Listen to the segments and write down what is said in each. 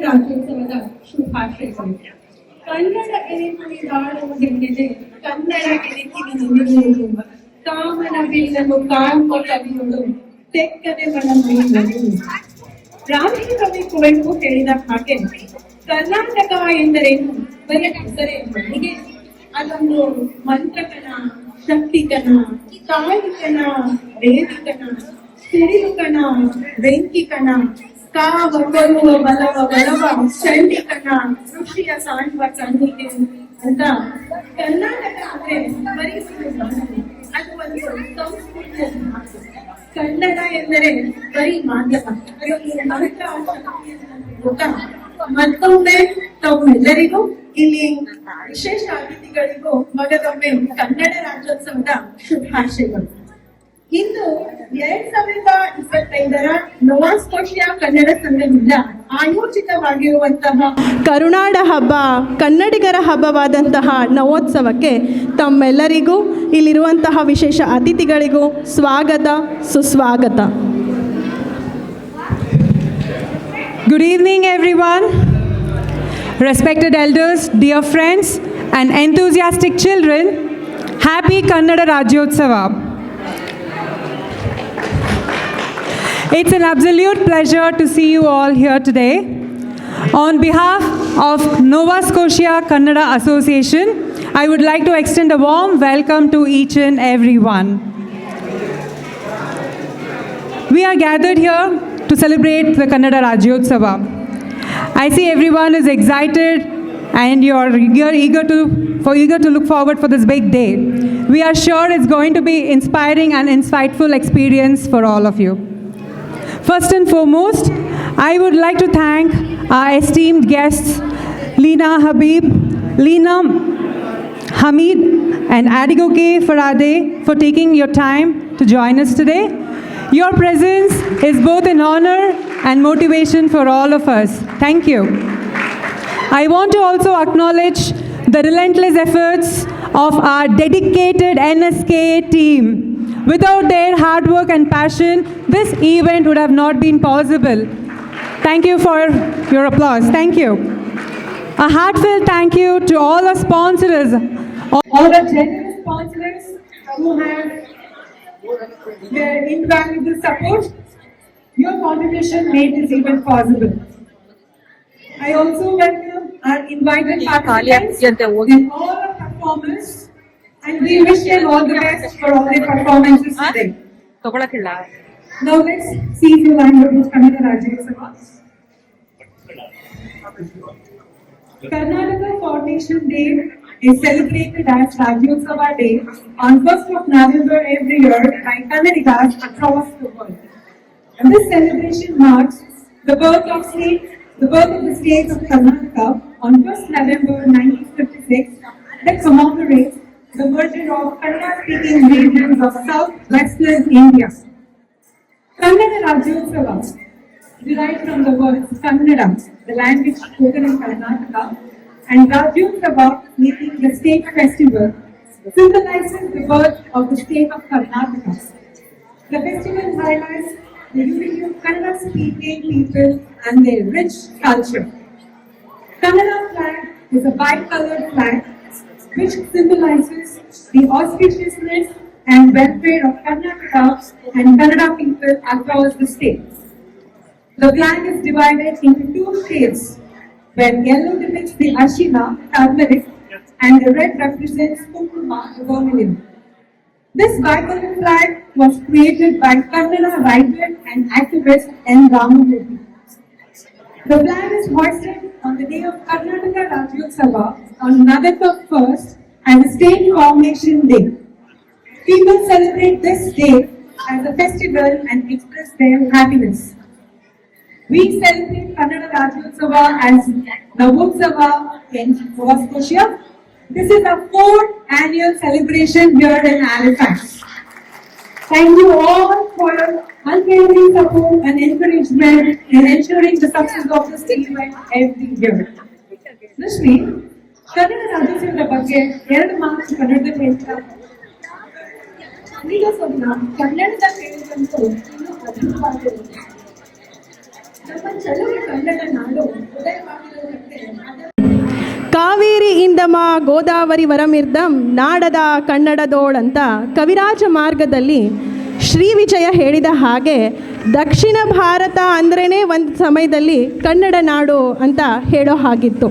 ರಾಜ್ಯೋತ್ಸವದ ಶುಭಾಶಯಗಳು. ಕನ್ನಡ ಎನೆತಿನಿ ನಾಡುವ ಹೆಣ್ಣಿದೆ, ಕನ್ನಡ ಎನೆತಿನಿ ನಿಮಿರುವುದು, ಕಾಮನ ಬೀಳಲು ಕಾಣುವ ಕವಿಯುಳು, ತೆಕ್ಕನೆ ಮನಮೈಗಳು. ರಾಮಕವಿ ಕುವೆಂಪು ಹೇಳಿದ ಹಾಗೆ ಕರ್ನಾಟಕ ಎಂದರೇನು ಬರೀ ಹೆಸರೇ ಮನೆಗೆ, ಅದೊಂದು ಮಂತ್ರಕನ, ಶಕ್ತಿಕನ, ಕಾಯಿಕನ, ವೇದಿಕನ, ಸಿಡಿಲುಕನ, ಬೆಂಕಿಕನ, ಕಾವ ಕೊರುವ ಬಲವ ಬಲವ ಚಂಡಿಕನ, ಕೃಷಿಯ ಸಾಂಡುವ ಚಂಡಿಕೆ ಅಂತ. ಕರ್ನಾಟಕ ಅಂದ್ರೆ ಬರೀ ಅದು ಒಂದು ಸಂಸ್ಕೃತಿಯ ಭಾಷೆ. ಕನ್ನಡ ಎಂದರೆ ಬರೀ ಮಾಧ್ಯಮ, ಮತ್ತೊಮ್ಮೆ ತಮ್ಮೆಲ್ಲರಿಗೂ ಇಲ್ಲಿ ವಿಶೇಷ ಅತಿಥಿಗಳಿಗೂ ಮಗದೊಮ್ಮೆ ಕನ್ನಡ ರಾಜ್ಯೋತ್ಸವದ ಶುಭಾಶಯಗಳು. ಇಂದು 2025 ನೋವಾ ಸ್ಕೋಷಿಯಾ ಕನ್ನಡ ಸಂಘದಿಂದ ಆಯೋಜಿತವಾಗಿರುವಂತಹ ಕರುನಾಡ ಹಬ್ಬ, ಕನ್ನಡಿಗರ ಹಬ್ಬವಾದಂತಹ ನವೋತ್ಸವಕ್ಕೆ ತಮ್ಮೆಲ್ಲರಿಗೂ ಇಲ್ಲಿರುವಂತಹ ವಿಶೇಷ ಅತಿಥಿಗಳಿಗೂ ಸ್ವಾಗತ, ಸುಸ್ವಾಗತ. Good evening, everyone. Respected elders, dear friends, and enthusiastic children, happy Kannada Rajyotsava. It's an absolute pleasure to see you all here today. On behalf of Nova Scotia Kannada Association, I would like to extend a warm welcome to each and every one. We are gathered here to celebrate the Kannada Rajyotsava. I see everyone is excited and you're eager to look forward for this big day. We are sure it's going to be inspiring and insightful experience for all of you. First and foremost, I would like to thank our esteemed guests, Lina Habib, Lina Hamid, and Adigoke Farade for taking your time to join us today. Your presence is both an honor and motivation for all of us. Thank you. I want to also acknowledge the relentless efforts of our dedicated NSK team. Without their hard work and passion, this event would have not been possible. Thank you for your applause. Thank you. A heartfelt thank you to all our sponsors. All the generous sponsors who have their invaluable support. Your contribution made this event possible. I also welcome our invited participants and all our performers, and we wish them all the best for all their performances today. Now let's see the language of Kannada Rajyotsava. Karnataka Formation Day is celebrated as Rajyotsava Day on 1st of November every year by Kannadigas across the world. And this celebration marks the birth of the state of Karnataka on 1st November 1956 that commemorates the merger of Kannada-speaking regions of southwestern India. Kannada Rajyotsava, derived from the words Kannada, the language spoken in Karnataka, and Rajyotsava, meaning the state festival, symbolizes the birth of the state of Karnataka. The festival highlights the unity of Kannada-speaking people and their rich culture. Kannada flag is a bi-colored flag which symbolizes the auspiciousness and welfare of Karnataka and Kannada people across the state. The flag is divided into two shades, where yellow depicts the Ashina, turmeric, and the red represents Kumkuma, vermilion. This bi-colored flag was created by Kannada writer and activist N. Ramamurthy. The flag is hoisted on the day of Karnataka Rajyotsava on November 1st as a state formation day. People celebrate this day as a festival and express their happiness. We celebrate Kannada Rajyotsava as Navotsava in Nova Scotia. This is our 4th annual celebration here in Halifax. Thank you all for your unwavering support and encouragement in ensuring the success of this event every year. Rashmi, Kannada ರಾಜ್ಯೋತ್ಸವದ ಬಗ್ಗೆ 2 ಮಾತು ಕನ್ನಡದಲ್ಲಿ ಹೇಳ್ತಾರೆ. ಈಗ ಸ್ವಲ್ಪ ಕನ್ನಡದ ಹೇಳಿದಂತೂ ಇನ್ನೂ ಅದ್ಭುತವಾಗಿರುತ್ತೆ. ನಮ್ಮ ಚಲುವ ಕನ್ನಡ ನಾಡು ಉದಯವಾಗಿರುವುದಕ್ಕೆ ಕಾವೇರಿ ಇಂದಮ ಗೋದಾವರಿ ವರಮಿರ್ದಂ ನಾಡದ ಕನ್ನಡದೋಳ್ ಅಂತ ಕವಿರಾಜ ಮಾರ್ಗದಲ್ಲಿ ಶ್ರೀ ವಿಜಯ ಹೇಳಿದ ಹಾಗೆ ದಕ್ಷಿಣ ಭಾರತ ಅಂದ್ರೇ ಒಂದು ಸಮಯದಲ್ಲಿ ಕನ್ನಡ ನಾಡು ಅಂತ ಹೇಳೋ ಹಾಗಿತ್ತು.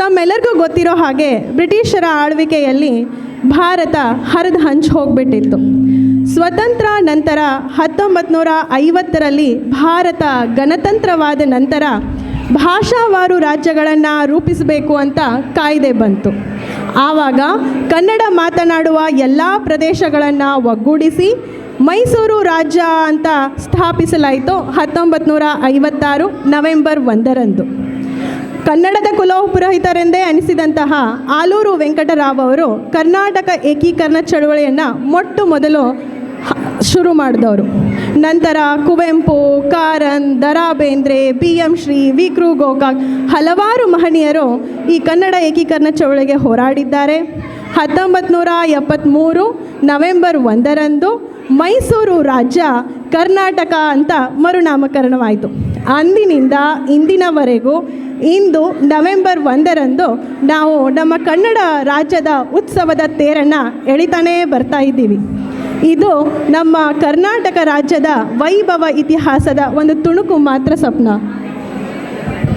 ತಮ್ಮೆಲ್ಲರಿಗೂ ಗೊತ್ತಿರೋ ಹಾಗೆ ಬ್ರಿಟಿಷರ ಆಳ್ವಿಕೆಯಲ್ಲಿ ಭಾರತ ಹರಿದು ಹಂಚಿ ಹೋಗ್ಬಿಟ್ಟಿತ್ತು. ಸ್ವತಂತ್ರ ನಂತರ 1950ರಲ್ಲಿ ಭಾರತ ಗಣತಂತ್ರವಾದ ನಂತರ ಭಾಷಾವಾರು ರಾಜ್ಯಗಳನ್ನು ರೂಪಿಸಬೇಕು ಅಂತ ಕಾಯ್ದೆ ಬಂತು. ಆವಾಗ ಕನ್ನಡ ಮಾತನಾಡುವ ಎಲ್ಲ ಪ್ರದೇಶಗಳನ್ನು ಒಗ್ಗೂಡಿಸಿ ಮೈಸೂರು ರಾಜ್ಯ ಅಂತ ಸ್ಥಾಪಿಸಲಾಯಿತು 1956 ನವೆಂಬರ್ 1ರಂದು. ಕನ್ನಡದ ಕುಲಪುರೋಹಿತರೆಂದೇ ಅನಿಸಿದಂತಹ ಆಲೂರು ವೆಂಕಟರಾವ್ ಅವರು ಕರ್ನಾಟಕ ಏಕೀಕರಣ ಚಳವಳಿಯನ್ನು ಮೊಟ್ಟ ಮೊದಲು ಶುರು ಮಾಡಿದವರು. ನಂತರ ಕುವೆಂಪು, ಕಾರನ್, ದ.ರಾ ಬೇಂದ್ರೆ, BM ಶ್ರೀ, ವಿ.ಕೃ. ಗೋಕಾಕ್ ಹಲವಾರು ಮಹನೀಯರು ಈ ಕನ್ನಡ ಏಕೀಕರಣ ಚಳವಳಿಗೆ ಹೋರಾಡಿದ್ದಾರೆ. 1973 ನವೆಂಬರ್ 1ರಂದು ಮೈಸೂರು ರಾಜ್ಯ ಕರ್ನಾಟಕ ಅಂತ ಮರುನಾಮಕರಣವಾಯಿತು. ಅಂದಿನಿಂದ ಇಂದಿನವರೆಗೂ ಇಂದು ನವೆಂಬರ್ 1ರಂದು ನಾವು ನಮ್ಮ ಕನ್ನಡ ರಾಜ್ಯದ ಉತ್ಸವದ ತೇರನ್ನು ಎಳಿತಾನೇ ಬರ್ತಾ ಇದ್ದೀವಿ. ಇದು ನಮ್ಮ ಕರ್ನಾಟಕ ರಾಜ್ಯದ ವೈಭವ ಇತಿಹಾಸದ ಒಂದು ತುಣುಕು ಮಾತ್ರ ಸ್ವಪ್ನ.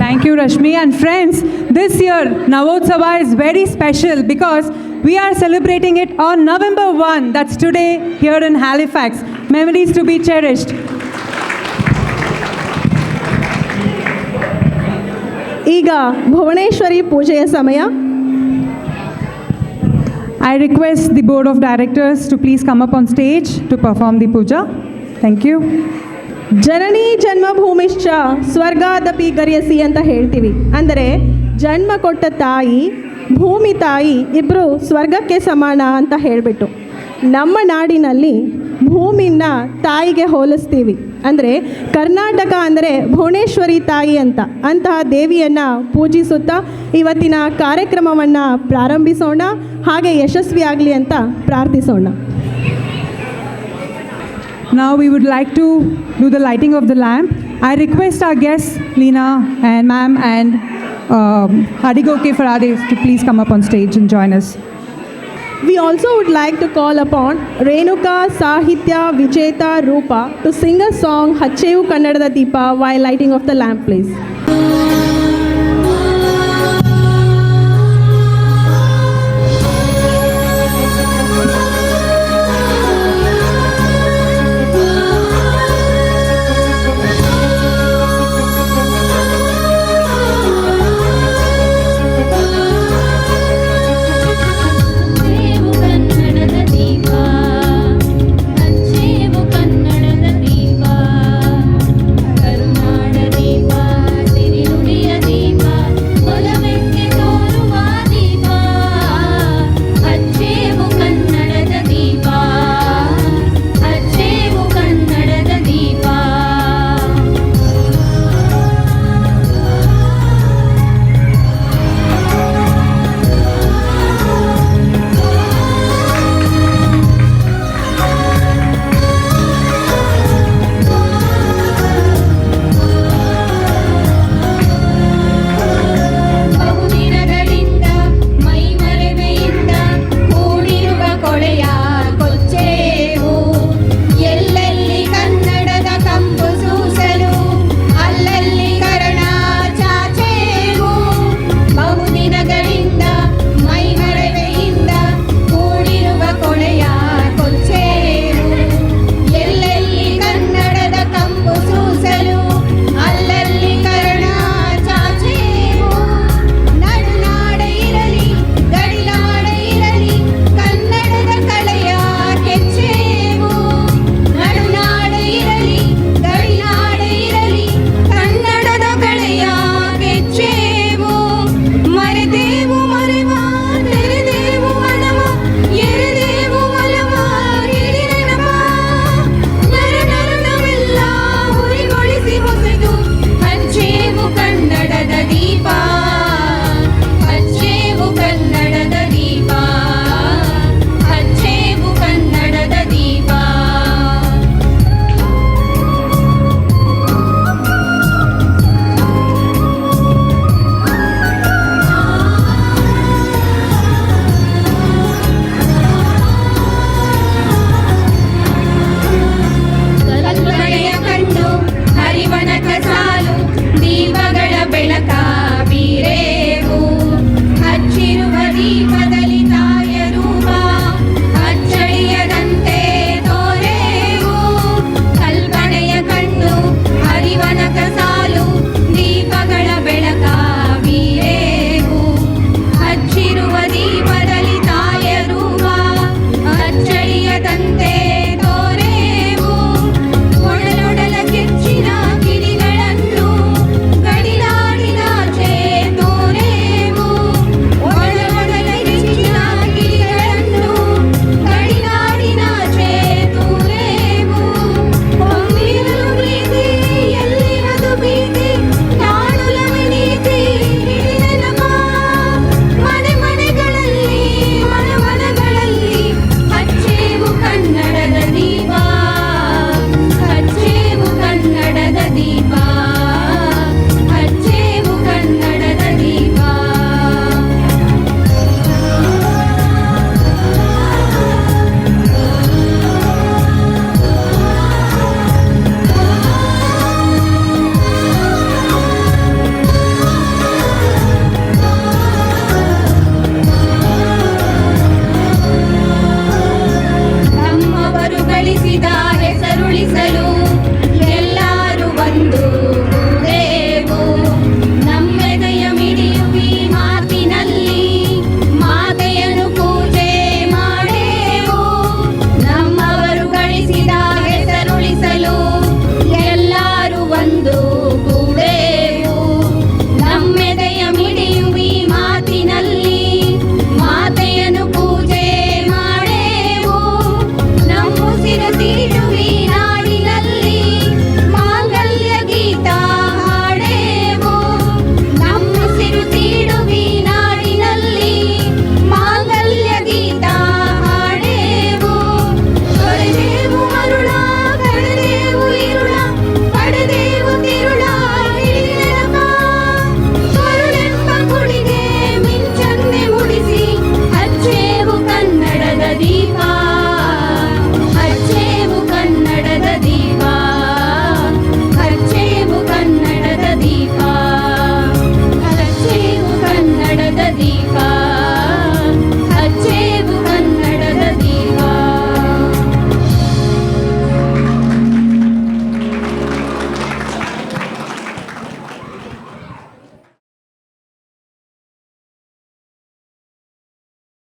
Thank you, Rashmi. And friends, this year Navotsava is very special because we are celebrating it on November 1. That's today here in Halifax. Memories to be cherished. ಈಗ ಭುವನೇಶ್ವರಿ ಪೂಜೆಯ ಸಮಯ. I request the board of directors to please come up on stage to perform the puja. Thank you. ಜನನಿ ಜನ್ಮಭೂಮಿಶ್ಚ ಸ್ವರ್ಗಾದಪಿ ಗರಿಯಸಿ ಅಂತ ಹೇಳ್ತೀವಿ. ಅಂದರೆ ಜನ್ಮ ಕೊಟ್ಟ ತಾಯಿ, ಭೂಮಿ ತಾಯಿ ಇಬ್ಬರು ಸ್ವರ್ಗಕ್ಕೆ ಸಮಾನ ಅಂತ ಹೇಳಿಬಿಟ್ಟು ನಮ್ಮ ನಾಡಿನಲ್ಲಿ ಭೂಮಿನ ತಾಯಿಗೆ ಹೋಲಿಸ್ತೀವಿ. ಅಂದರೆ ಕರ್ನಾಟಕ ಅಂದರೆ ಭುವನೇಶ್ವರಿ ತಾಯಿ ಅಂತಹ ದೇವಿಯನ್ನು ಪೂಜಿಸುತ್ತಾ ಇವತ್ತಿನ ಕಾರ್ಯಕ್ರಮವನ್ನು ಪ್ರಾರಂಭಿಸೋಣ. ಹಾಗೆ ಯಶಸ್ವಿಯಾಗಲಿ ಅಂತ ಪ್ರಾರ್ಥಿಸೋಣ. Now we would like to do the lighting of the lamp. I request our guests, Leena and ma'am and Hadigoke Farade to please come up on stage and join us. We also would like to call upon Renuka Sahitya Vijeta Rupa to sing a song Hachevu Kannadada Deepa while lighting of the lamp, please.